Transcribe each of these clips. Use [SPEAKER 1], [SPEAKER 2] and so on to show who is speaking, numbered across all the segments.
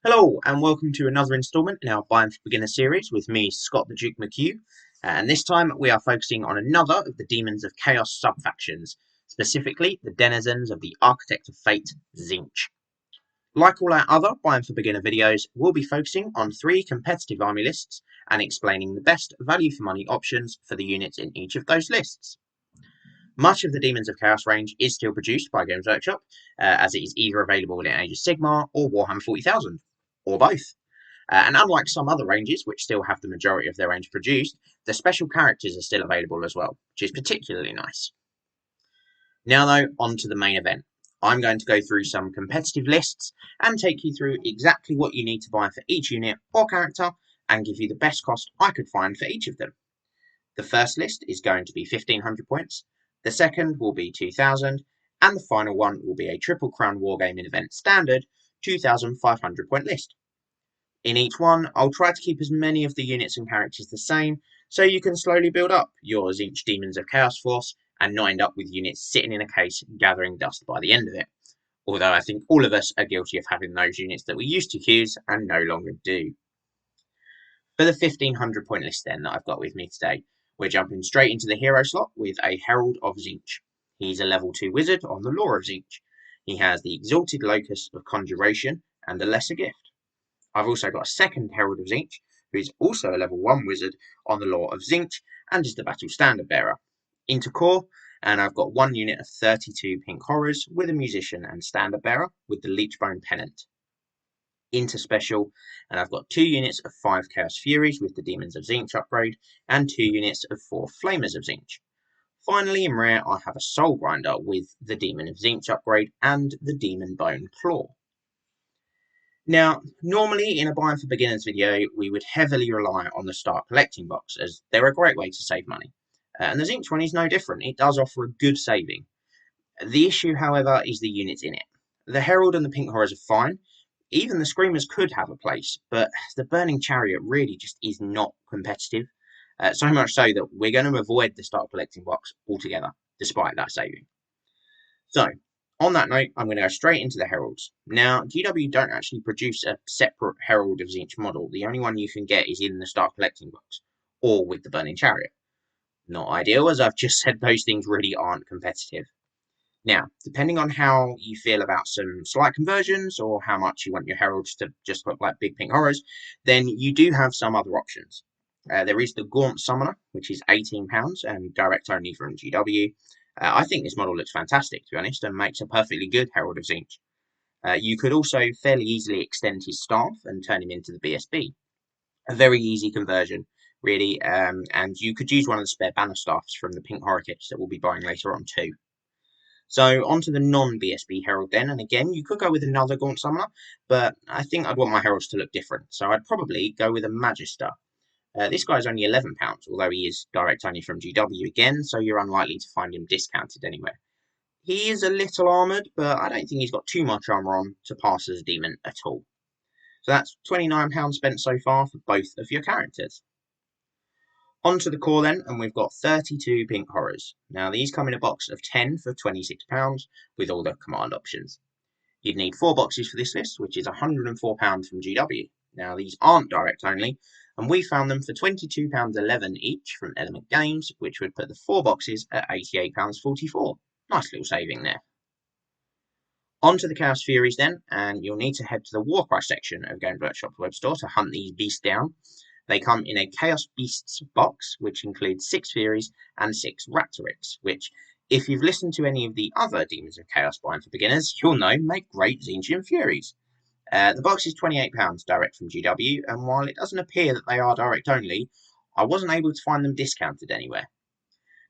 [SPEAKER 1] Hello and welcome to another instalment in our Buying for Beginner series with me, Scott The Duke McHugh. And this time we are focusing on another of the Demons of Chaos sub-factions, specifically the denizens of the Architect of Fate, Tzeentch. Like all our other Buying for Beginner videos, we'll be focusing on 3 competitive army lists and explaining the best value for money options for the units in each of those lists. Much of the Demons of Chaos range is still produced by Games Workshop, as it is either available in Age of Sigmar or Warhammer 40,000, or both. And unlike some other ranges, which still have the majority of their range produced, the special characters are still available as well, which is particularly nice. Now though, on to the main event. I'm going to go through some competitive lists and take you through exactly what you need to buy for each unit or character and give you the best cost I could find for each of them. The first list is going to be 1500 points, the second will be 2000, and the final one will be a Triple Crown Wargaming event standard 2500 point list. In each one, I'll try to keep as many of the units and characters the same, so you can slowly build up your Tzeentch Demons of Chaos force and not end up with units sitting in a case gathering dust by the end of it. Although I think all of us are guilty of having those units that we used to use and no longer do. For the 1500 point list then that I've got with me today, we're jumping straight into the hero slot with a Herald of Tzeentch. He's a level 2 wizard on the lore of Tzeentch. He has the Exalted Locus of Conjuration and a lesser gift. I've also got a second Herald of Tzeentch, who is also a level 1 wizard on the lore of Tzeentch and is the battle standard bearer. Into core, and I've got one unit of 32 pink horrors with a musician and standard bearer with the Lichebone Pennant. Into special, and I've got 2 units of 5 Chaos Furies with the Daemons of Tzeentch upgrade and 2 units of 4 Flamers of Tzeentch. Finally, in rare, I have a Soul Grinder with the Demon of Tzeentch upgrade and the Daemonbone Claw. Now, normally in a Buying for Beginners video, we would heavily rely on the Start Collecting box, as they're a great way to save money. And the Tzeentch one is no different, it does offer a good saving. The issue, however, is the units in it. The Herald and the Pink Horrors are fine, even the Screamers could have a place, but the Burning Chariot really just is not competitive. So much so that we're going to avoid the Start Collecting box altogether, despite that saving. So, on that note, I'm going to go straight into the Heralds. Now, GW don't actually produce a separate Herald of Tzeentch model. The only one you can get is in the Start Collecting box, or with the Burning Chariot. Not ideal, as I've just said those things really aren't competitive. Now, depending on how you feel about some slight conversions or how much you want your heralds to just look like big pink horrors, then you do have some other options. There is the Gaunt Summoner, which is £18 and direct only from GW. I think this model looks fantastic, to be honest, and makes a perfectly good Herald of Tzeentch. You could also fairly easily extend his staff and turn him into the BSB. A very easy conversion, really, and you could use one of the spare banner staffs from the pink horror kits that we'll be buying later on too. So onto the non-BSB Herald then, and again, you could go with another Gaunt Summoner, but I think I'd want my Heralds to look different, so I'd probably go with a Magister. This guy's only £11, although he is direct only from GW again, so you're unlikely to find him discounted anywhere. He is a little armoured, but I don't think he's got too much armour on to pass as a demon at all. So that's £29 spent so far for both of your characters. On to the core then, and we've got 32 pink horrors. Now these come in a box of 10 for £26 with all the command options. You'd need 4 boxes for this list, which is £104 from GW. Now these aren't direct only, and we found them for £22.11 each from Element Games, which would put the 4 boxes at £88.44. Nice little saving there. On to the Chaos Furies then, and you'll need to head to the Warcry section of Games Workshop's web store to hunt these beasts down. They come in a Chaos Beasts box, which includes 6 Furies and 6 Raptorics, which, if you've listened to any of the other Demons of Chaos Buying for Beginners, you'll know make great Tzeentchian Furies. The box is £28 direct from GW, and while it doesn't appear that they are direct only, I wasn't able to find them discounted anywhere.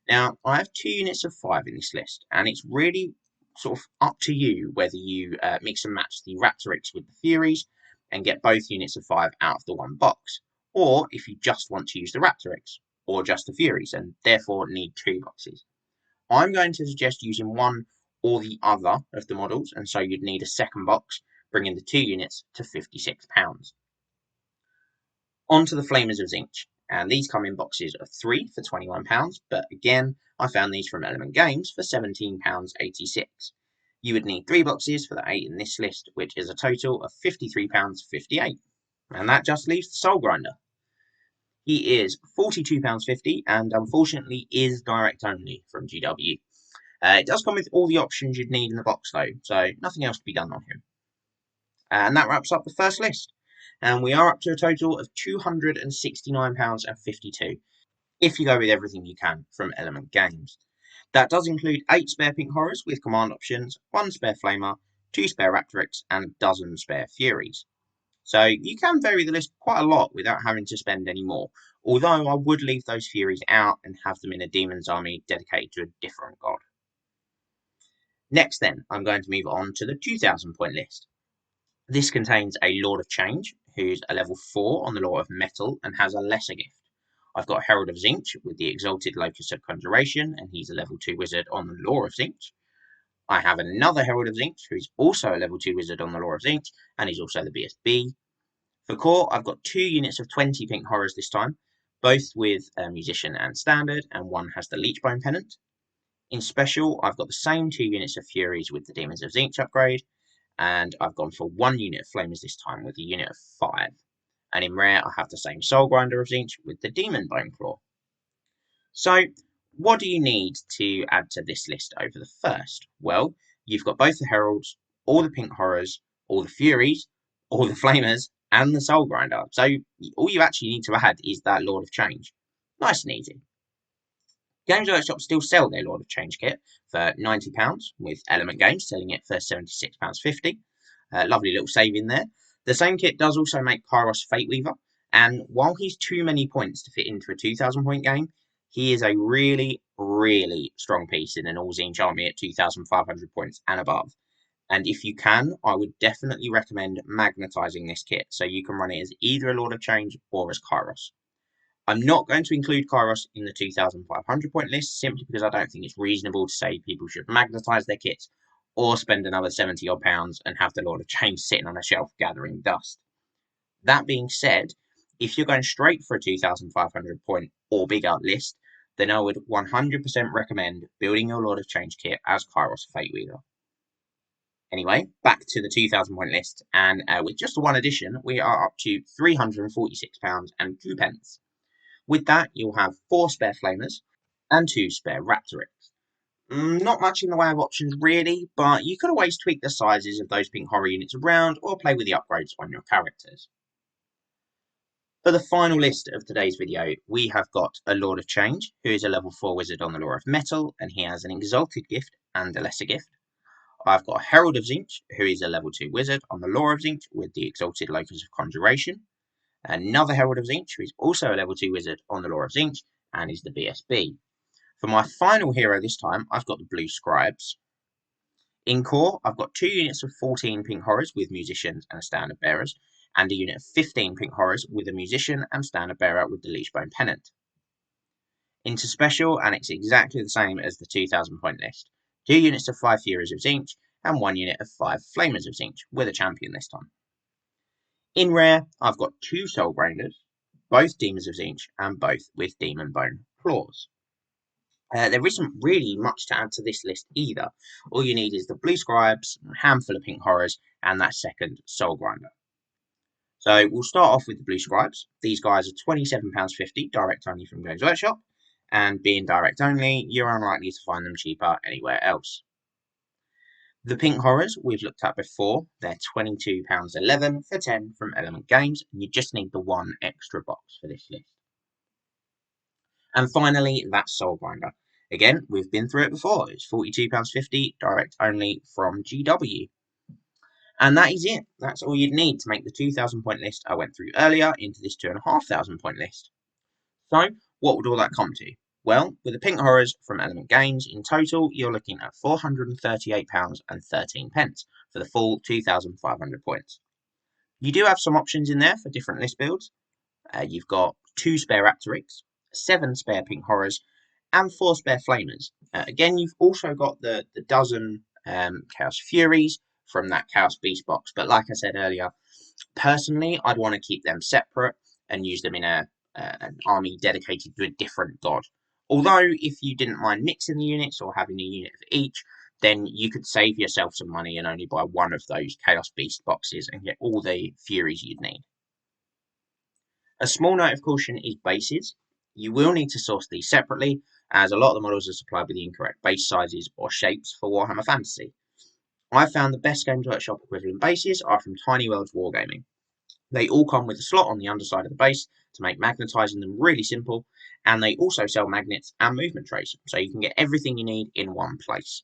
[SPEAKER 1] Now, I have 2 units of 5 in this list, and it's really sort of up to you whether you mix and match the Raptorics with the Furies and get both units of 5 out of the one box, or if you just want to use the Raptorics or just the Furies and therefore need 2 boxes. I'm going to suggest using one or the other of the models, and so you'd need a second box, bringing the 2 units to £56. On to the Flamers of Tzeentch, and these come in boxes of 3 for £21, but again, I found these from Element Games for £17.86. You would need 3 boxes for the 8 in this list, which is a total of £53.58. And that just leaves the Soul Grinder. He is £42.50 and unfortunately is direct only from GW. It does come with all the options you'd need in the box though, so nothing else to be done on him. And that wraps up the first list. And we are up to a total of £269.52 if you go with everything you can from Element Games. That does include 8 spare pink horrors with command options, 1 spare flamer, 2 spare raptorics, and a dozen spare furies. So you can vary the list quite a lot without having to spend any more, although I would leave those furies out and have them in a demon's army dedicated to a different god. Next then, I'm going to move on to the 2000 point list. This contains a Lord of Change, who's a level 4 on the Law of Metal and has a lesser gift. I've got Herald of Tzeentch with the Exalted Locus of Conjuration, and he's a level 2 wizard on the Law of Tzeentch. I have another Herald of Tzeentch, who's also a level 2 wizard on the Law of Tzeentch, and he's also the BSB. For core, I've got 2 units of 20 pink horrors this time, both with a musician and standard, and one has the Lichebone Pennant. In special, I've got the same 2 units of Furies with the Daemons of Tzeentch upgrade, and I've gone for 1 unit of Flamers this time with a unit of 5. And in rare, I have the same Soul Grinder of Tzeentch with the Daemonbone Claw. So, what do you need to add to this list over the first? Well, you've got both the Heralds, all the pink horrors, all the Furies, all the Flamers, and the Soul Grinder. So, all you actually need to add is that Lord of Change. Nice and easy. Games Workshop still sell their Lord of Change kit for £90, with Element Games selling it for £76.50. Lovely little save in there. The same kit does also make Kairos Fateweaver, and while he's too many points to fit into a 2000 point game, he is a really, really strong piece in an all Tzeentch army at 2500 points and above. And if you can, I would definitely recommend magnetizing this kit so you can run it as either a Lord of Change or as Kairos. I'm not going to include Kairos in the 2500 point list simply because I don't think it's reasonable to say people should magnetize their kits or spend another 70 odd pounds and have the Lord of Change sitting on a shelf gathering dust. That being said, if you're going straight for a 2500 point or bigger list, then I would 100% recommend building your Lord of Change kit as Kairos Fateweaver. Anyway, back to the 2000 point list, and with just one addition, we are up to £346.02. With that, you'll have 4 spare Flamers and 2 spare Raptorics. Not much in the way of options really, but you could always tweak the sizes of those pink horror units around or play with the upgrades on your characters. For the final list of today's video, we have got a Lord of Change, who is a level 4 wizard on the Law of Metal, and he has an Exalted gift and a lesser gift. I've got a Herald of Tzeentch, who is a level 2 wizard on the Law of Tzeentch with the Exalted Locus of Conjuration. Another Herald of Tzeentch, who is also a level 2 wizard on the Law of Tzeentch, and is the BSB. For my final hero this time, I've got the Blue Scribes. In core, I've got 2 units of 14 pink horrors with musicians and standard bearers, and a unit of 15 pink horrors with a musician and standard bearer with the Lichebone Pennant. Into special, and it's exactly the same as the 2000 point list. 2 units of 5 Furies of Tzeentch, and 1 unit of 5 Flamers of Tzeentch, with a champion this time. In rare, I've got 2 Soul Grinders, both Demons of Tzeentch, and both with Daemonbone claws. There isn't really much to add to this list either. All you need is the Blue Scribes, a handful of pink horrors, and that second Soul Grinder. So we'll start off with the Blue Scribes. These guys are £27.50, direct only from Games Workshop, and being direct only, you're unlikely to find them cheaper anywhere else. The pink horrors we've looked at before, they're £22.11 for 10 from Element Games, and you just need the 1 extra box for this list. And finally, that Soul Grinder. Again, we've been through it before. It's £42.50, direct only from GW. And that is it. That's all you'd need to make the 2000 point list I went through earlier into this 2500 point list. So, what would all that come to? Well, with the pink horrors from Element Games, in total, you're looking at £438.13 for the full 2500 points. You do have some options in there for different list builds. You've got 2 spare Raptorics, 7 spare pink horrors, and 4 spare Flamers. Again, you've also got the dozen Chaos Furies from that Chaos Beast box, but like I said earlier, personally, I'd want to keep them separate and use them in an army dedicated to a different god. Although, if you didn't mind mixing the units or having a unit for each, then you could save yourself some money and only buy one of those Chaos Beast boxes and get all the Furies you'd need. A small note of caution is bases. You will need to source these separately, as a lot of the models are supplied with the incorrect base sizes or shapes for Warhammer Fantasy. I found the best Games Workshop equivalent bases are from Tiny Worlds Wargaming. They all come with a slot on the underside of the base to make magnetising them really simple, and they also sell magnets and movement trays, so you can get everything you need in one place.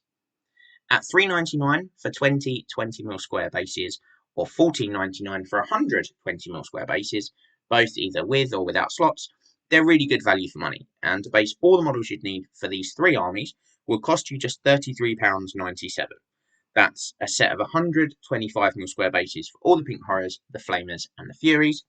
[SPEAKER 1] At $3.99 for 20 20mm square bases, or $14.99 for 100 20mm square bases, both either with or without slots, they're really good value for money, and to base all the models you'd need for these three armies will cost you just £33.97. That's a set of 100 25mm square bases for all the Pink Horrors, the Flamers, and the Furies,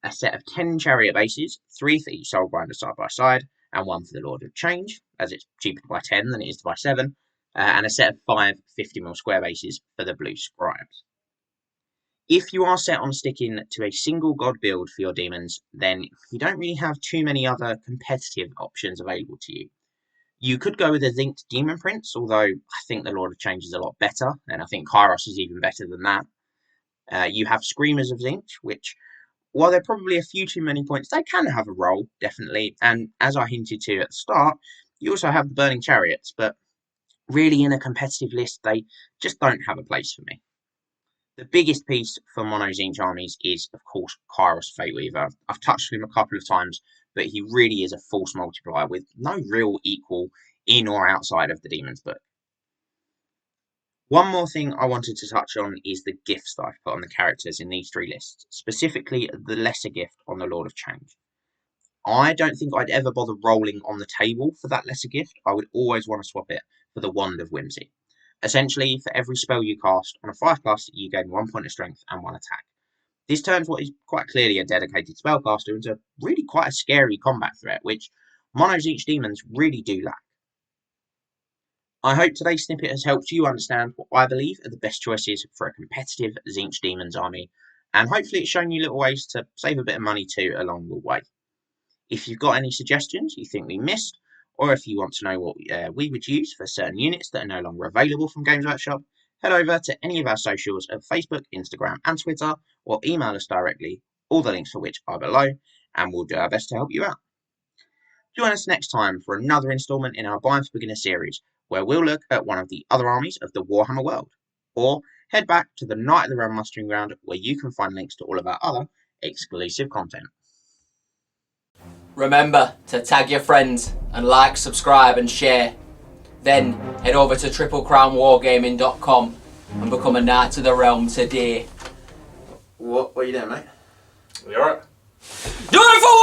[SPEAKER 1] a set of 10 Chariot bases, 3 for each Soulgrinder side by side, and 1 for the Lord of Change, as it's cheaper to buy 10 than it is to buy 7, and a set of 5 50mm square bases for the Blue Scribes. If you are set on sticking to a single god build for your demons, then you don't really have too many other competitive options available to you. You could go with a Tzeentch Demon Prince, although I think the Lord of Change is a lot better, and I think Kairos is even better than that. You have Screamers of Tzeentch, which, while they're probably a few too many points, they can have a role, definitely, and as I hinted to at the start, you also have the Burning Chariots, but really in a competitive list, they just don't have a place for me. The biggest piece for Mono Tzeentch armies is, of course, Kairos Fateweaver. I've touched him a couple of times, but he really is a force multiplier with no real equal in or outside of the Demons book. One more thing I wanted to touch on is the gifts that I've put on the characters in these three lists, specifically the lesser gift on the Lord of Change. I don't think I'd ever bother rolling on the table for that lesser gift. I would always want to swap it for the Wand of Whimsy. Essentially, for every spell you cast on a 5+, you gain 1 point of strength and 1 attack. This turns what is quite clearly a dedicated spellcaster into really quite a scary combat threat, which Mono Tzeentch demons really do lack. I hope today's snippet has helped you understand what I believe are the best choices for a competitive Tzeentch demons army, and hopefully it's shown you little ways to save a bit of money too along the way. If you've got any suggestions you think we missed, or if you want to know what we would use for certain units that are no longer available from Games Workshop, head over to any of our socials of Facebook, Instagram and Twitter, or email us directly, all the links for which are below, and we'll do our best to help you out. Join us next time for another instalment in our Bind for Beginner series, where we'll look at one of the other armies of the Warhammer world, or head back to the Night of the Realm Mustering Ground, where you can find links to all of our other exclusive content.
[SPEAKER 2] Remember to tag your friends and like, subscribe and share. Then head over to triplecrownwargaming.com and become a Knight of the Realm today.
[SPEAKER 1] What are you doing, mate?
[SPEAKER 3] Are you alright?
[SPEAKER 2] Do it for